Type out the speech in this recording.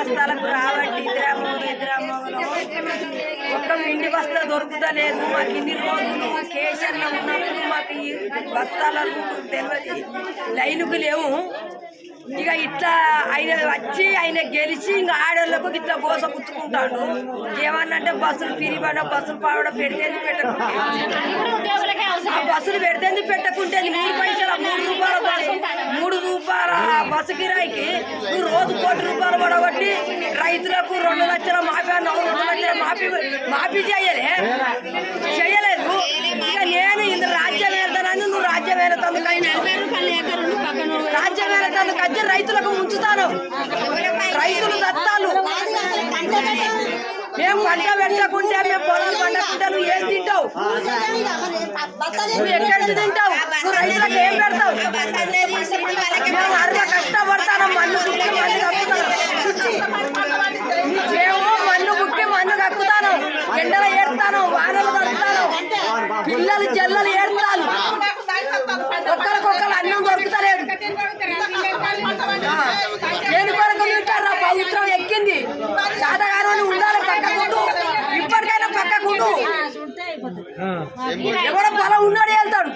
బస్తాలకు రాబట్టి ఇద్దరమ్మలో ఒక్క పిండి బస్తా దొరుకుతలేదు. మాకు ఇన్ని రోజులు కేసీఆర్లో ఉన్నప్పుడు మాకు ఈ బస్తాలకు తెలియదు, లైన్కు లేవు. ఇక ఇట్లా ఆయన వచ్చి ఆయన గెలిచి ఇంకా ఆడోళ్ళకు ఇట్లా గోస పుచ్చుకుంటాడు. ఏమన్నంటే బస్సులు పిరిబడ బస్సులు పావడ పెడితేంది పెట్టకుంటే, బస్సులు పెడితేంది పెట్టకుంటే 3 పైసలు 3 రూపాయల బస్సు కిరాయికి నువ్వు రోజు ₹1 కోటి పడగొట్టి రైతులకు 2 లక్షల మాఫీ అన్నావు. 2 లక్షల మాఫీ చేయలేదు. ఇక నేను ఇంత రాజ్యం వెళ్తానని నువ్వు రాజ్యం వెళ్తాను వచ్చి రైతులకు ముంచుతాను. రైతులు దత్తాలు మేము పంట పెట్టకుంటే మేము పొలం పండకుంటే నువ్వు ఏం తింటావు? నువ్వు ఎక్కడికి తింటావు? నువ్వు రైతులకు ఏం పెడతావు? మేము అర్ర కష్టపడతాను, మన్ను బుక్కి మన్ను కక్కుతాను. మేము మన్ను బుక్కి మన్ను కక్కుతాను, ఎండలు ఏడుతాను, వానలు దొరుకుతాను, పిల్లలు జల్లలు ఏడుతాను. ఒక్కరికొక్కరు అన్నం దొరుకుతలేదు. దేని కొరకు తింటారా? ప్రభుత్వం ఎక్కింది, చాతగాను ఉండాలి పక్కకుంటూ, ఇప్పటికైనా పక్కకుంటూ. ఎవడో పొలం ఉన్నాడు వెళ్తాడు.